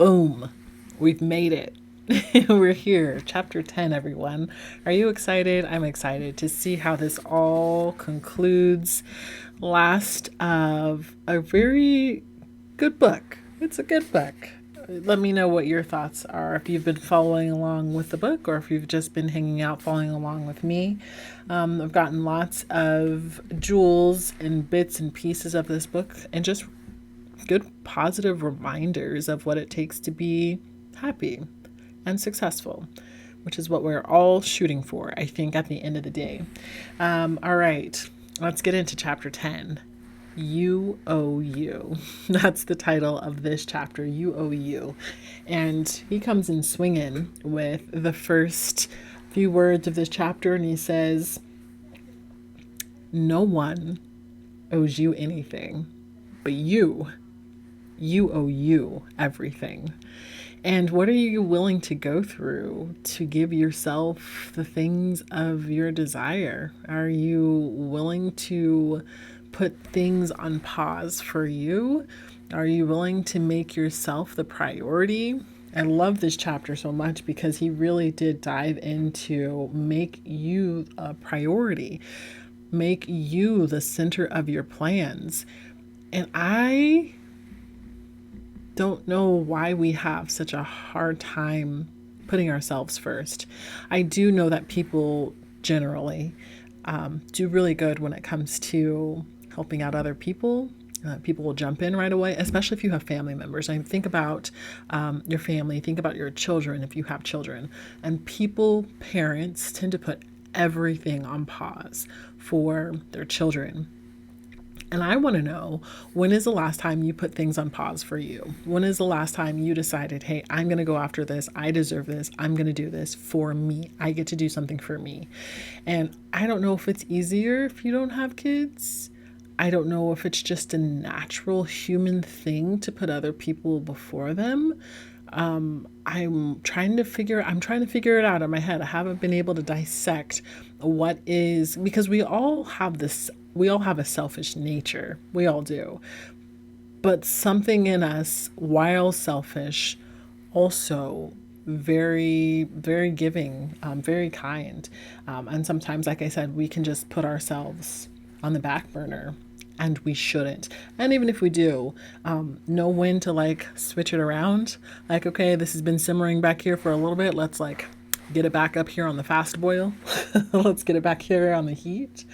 Boom. We've made it. We're here. Chapter 10, everyone. Are you excited? I'm excited to see how this all concludes. Last of a very good book. It's a good book. Let me know what your thoughts are, if you've been following along with the book or if you've just been hanging out following along with me. I've gotten lots of jewels and bits and pieces of this book and just good positive reminders of what it takes to be happy and successful, which is what we're all shooting for, I think, at the end of the day. All right, let's get into chapter 10. You Owe You. That's the title of this chapter, You Owe You. And he comes in swinging with the first few words of this chapter, and he says, no one owes you anything, but you owe you everything. And what are you willing to go through to give yourself the things of your desire? Are you willing to put things on pause for you? Are you willing to make yourself the priority? I love this chapter so much because he really did dive into make you a priority, make you the center of your plans. And I don't know why we have such a hard time putting ourselves first. I do know that people generally do really good when it comes to helping out other people. People will jump in right away, especially if you have family members. I think about your family, think about your children if you have children. And parents tend to put everything on pause for their children. And I want to know, when is the last time you put things on pause for you? When is the last time you decided, hey, I'm going to go after this. I deserve this. I'm going to do this for me. I get to do something for me. And I don't know if it's easier if you don't have kids. I don't know if it's just a natural human thing to put other people before them. I'm trying to figure it out in my head. I haven't been able to dissect what is, because we all have a selfish nature. We all do. But something in us, while selfish, also very, very giving, very kind. And sometimes, like I said, we can just put ourselves on the back burner. And we shouldn't. And even if we do, know when to switch it around. Like, okay, this has been simmering back here for a little bit. Let's get it back up here on the fast boil. Let's get it back here on the heat.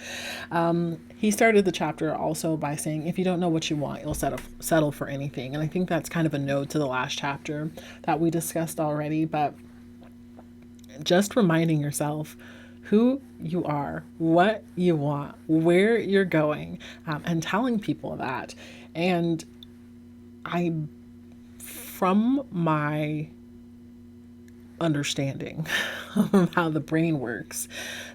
He started the chapter also by saying, if you don't know what you want, you'll settle for anything. And I think that's kind of a nod to the last chapter that we discussed already. But just reminding yourself who you are, what you want, where you're going, and telling people that. And from my understanding of how the brain works,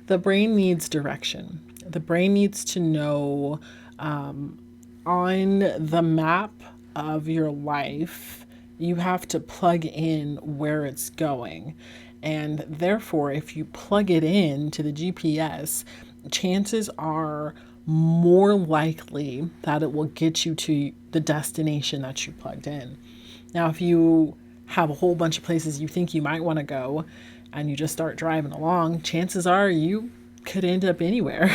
the brain needs direction. The brain needs to know on the map of your life, you have to plug in where it's going. And therefore, if you plug it in to the GPS, chances are more likely that it will get you to the destination that you plugged in. Now, if you have a whole bunch of places you think you might want to go and you just start driving along, chances are you could end up anywhere.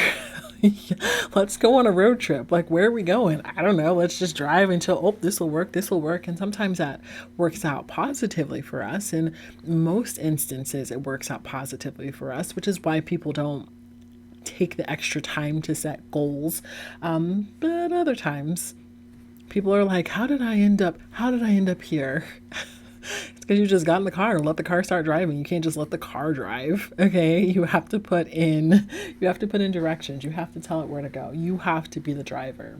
Let's go on a road trip. Where are we going? I don't know. Let's just drive until, this will work. And sometimes that works out positively for us. In most instances, it works out positively for us, which is why people don't take the extra time to set goals. But other times, people are like, how did I end up here? It's because you just got in the car and let the car start driving. You can't just let the car drive. Okay. You have to put in directions. You have to tell it where to go. You have to be the driver.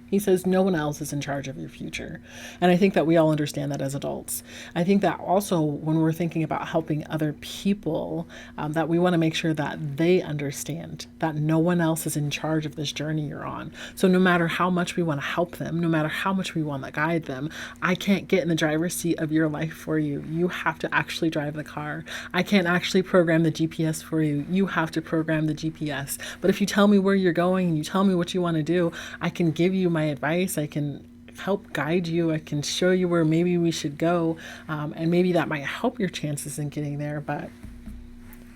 He says no one else is in charge of your future. And I think that we all understand that as adults. I think that also when we're thinking about helping other people, that we want to make sure that they understand that no one else is in charge of this journey you're on. So no matter how much we want to help them, no matter how much we want to guide them, I can't get in the driver's seat of your life for you. You have to actually drive the car. I can't actually program the GPS for you. You have to program the GPS. But if you tell me where you're going and you tell me what you want to do, I can give you my advice. I can help guide you. I can show you where maybe we should go. And maybe that might help your chances in getting there. But,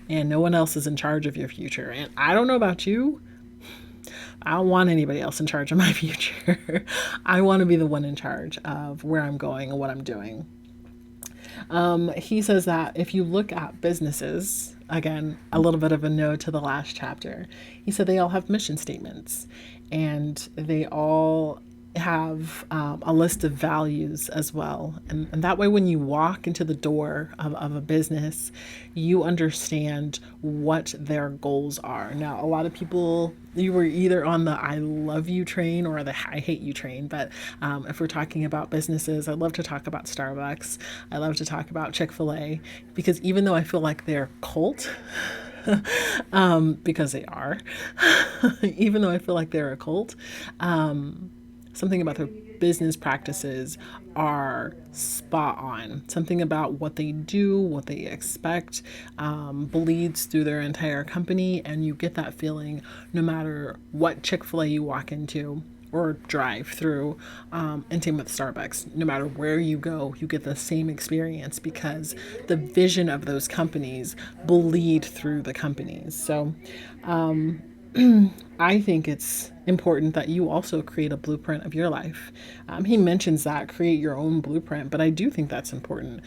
and no one else is in charge of your future. And I don't know about you. I don't want anybody else in charge of my future. I want to be the one in charge of where I'm going and what I'm doing. He says that if you look at businesses, again, a little bit of a nod to the last chapter, he said they all have mission statements and they all have a list of values as well. And that way, when you walk into the door of a business, you understand what their goals are. Now, a lot of people, you were either on the I love you train or the I hate you train. But if we're talking about businesses, I love to talk about Starbucks. I love to talk about Chick-fil-A, because even though I feel like they're cult, because they are, even though I feel like they're a cult, something about their business practices are spot on. Something about what they do, what they expect, bleeds through their entire company. And you get that feeling no matter what Chick-fil-A you walk into or drive through. And same with Starbucks. No matter where you go, you get the same experience because the vision of those companies bleed through the companies. So, I think it's important that you also create a blueprint of your life. He mentions that create your own blueprint, but I do think that's important.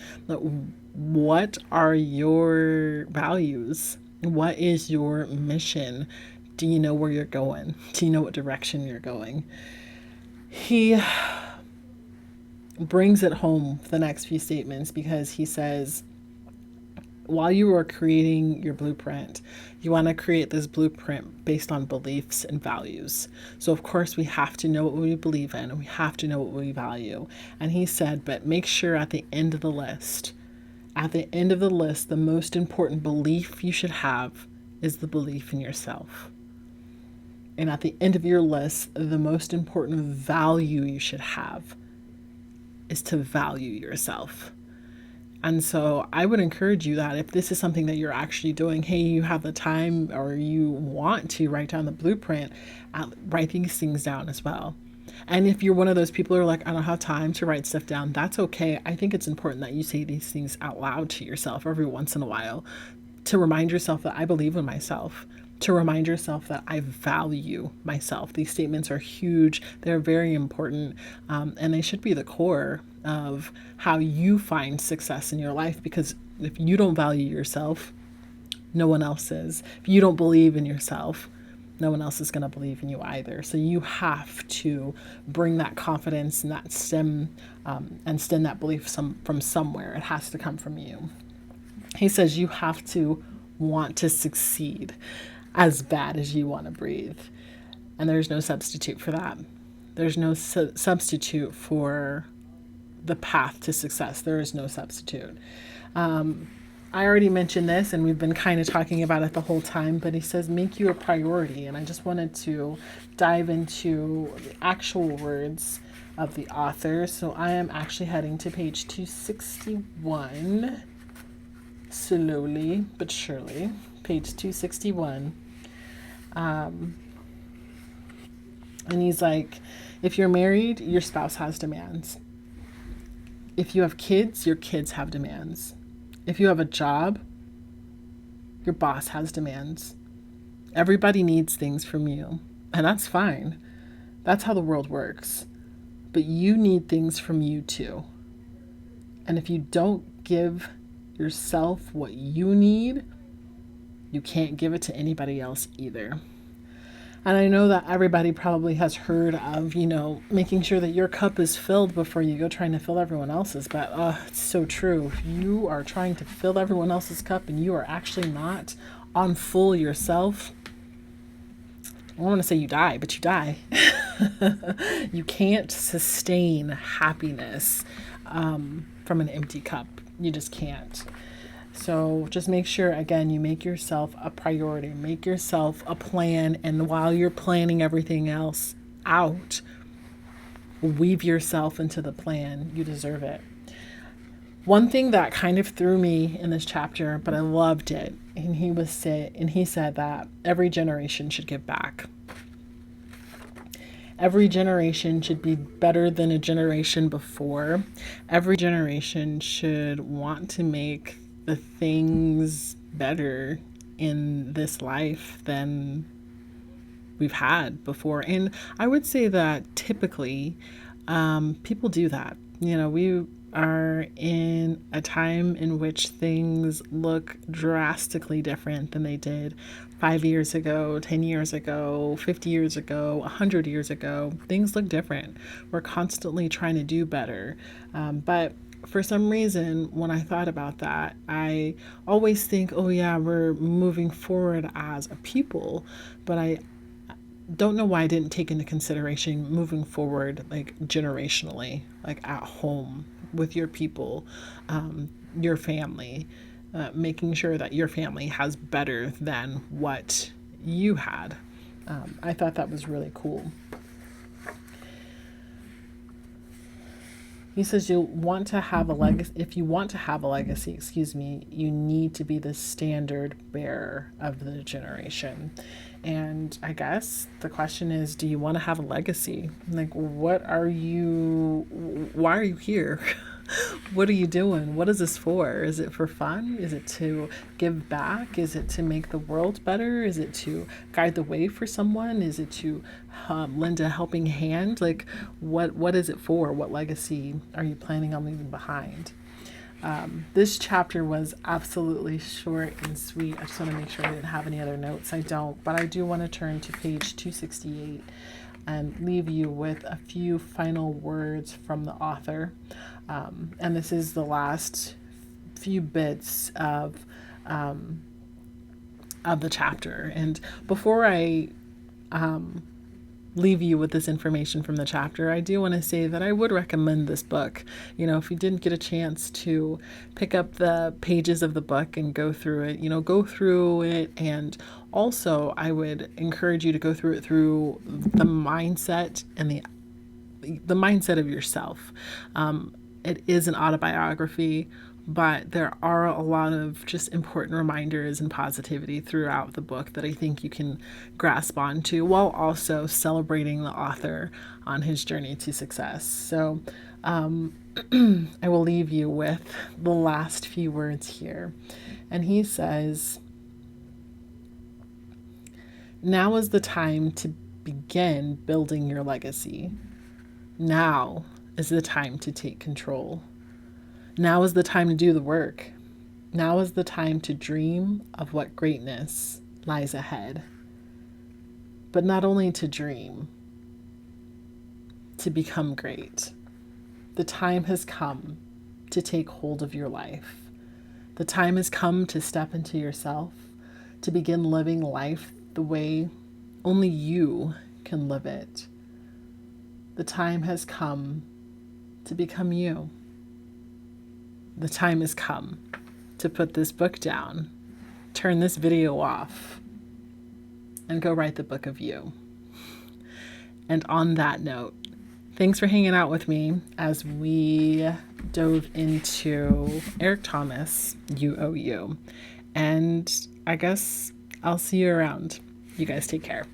What are your values? What is your mission? Do you know where you're going? Do you know what direction you're going? He brings it home, the next few statements, because he says, while you are creating your blueprint, you want to create this blueprint based on beliefs and values. So, of course, we have to know what we believe in and we have to know what we value. And he said, but make sure at the end of the list, the most important belief you should have is the belief in yourself. And at the end of your list, the most important value you should have is to value yourself. And so I would encourage you that if this is something that you're actually doing, hey, you have the time or you want to write down the blueprint, write these things down as well. And if you're one of those people who are like, I don't have time to write stuff down, that's okay. I think it's important that you say these things out loud to yourself every once in a while to remind yourself that I believe in myself, to remind yourself that I value myself. These statements are huge. They're very important, and they should be the core of how you find success in your life, because if you don't value yourself, no one else is. If you don't believe in yourself, no one else is going to believe in you either. So you have to bring that confidence and that stem that belief from somewhere. It has to come from you. He says you have to want to succeed as bad as you want to breathe. And there's no substitute for that. There's no substitute for the path to success. There is no substitute. I already mentioned this and we've been kind of talking about it the whole time, but he says, make you a priority. And I just wanted to dive into the actual words of the author. So I am actually heading to page 261, slowly but surely, page 261. And he's like, if you're married, your spouse has demands. If you have kids, your kids have demands. If you have a job, your boss has demands. Everybody needs things from you, and that's fine. That's how the world works. But you need things from you too. And if you don't give yourself what you need, you can't give it to anybody else either. And I know that everybody probably has heard of, making sure that your cup is filled before you go trying to fill everyone else's. But it's so true. If you are trying to fill everyone else's cup and you are actually not on full yourself, I don't want to say you die, but you die. You can't sustain happiness from an empty cup. You just can't. So just make sure, again, you make yourself a priority, make yourself a plan. And while you're planning everything else out, weave yourself into the plan. You deserve it. One thing that kind of threw me in this chapter, but I loved it, and he said that every generation should give back. Every generation should be better than a generation before. Every generation should want to make the things better in this life than we've had before. And I would say that typically people do that. You know, we are in a time in which things look drastically different than they did 5 years ago, 10 years ago, 50 years ago, 100 years ago. Things look different. We're constantly trying to do better. But for some reason, when I thought about that, I always think, oh, yeah, we're moving forward as a people. But I don't know why I didn't take into consideration moving forward, like generationally, like at home with your people, your family, making sure that your family has better than what you had. I thought that was really cool. He says you want to have a legacy. If you want to have a legacy, excuse me, you need to be the standard bearer of the generation. And I guess the question is, do you want to have a legacy? Like, what are you, why are you here? What are you doing? What is this for? Is it for fun? Is it to give back? Is it to make the world better? Is it to guide the way for someone? Is it to lend a helping hand? Like, what is it for? What legacy are you planning on leaving behind? This chapter was absolutely short and sweet. I just want to make sure I didn't have any other notes. I don't, but I do want to turn to page 268 and leave you with a few final words from the author. And this is the last few bits of the chapter. And before I leave you with this information from the chapter, I do want to say that I would recommend this book. You know, if you didn't get a chance to pick up the pages of the book and go through it, you know, go through it. And also I would encourage you to go through it through the mindset and the mindset of yourself. It is an autobiography, but there are a lot of just important reminders and positivity throughout the book that I think you can grasp onto, while also celebrating the author on his journey to success. So I will leave you with the last few words here. And he says, now is the time to begin building your legacy. Now is the time to take control. Now is the time to do the work. Now is the time to dream of what greatness lies ahead. But not only to dream, to become great. The time has come to take hold of your life. The time has come to step into yourself, to begin living life the way only you can live it. The time has come to become you. The time has come to put this book down, turn this video off, and go write the book of you. And on that note, thanks for hanging out with me as we dove into Eric Thomas, You Owe You. And I guess I'll see you around. You guys take care.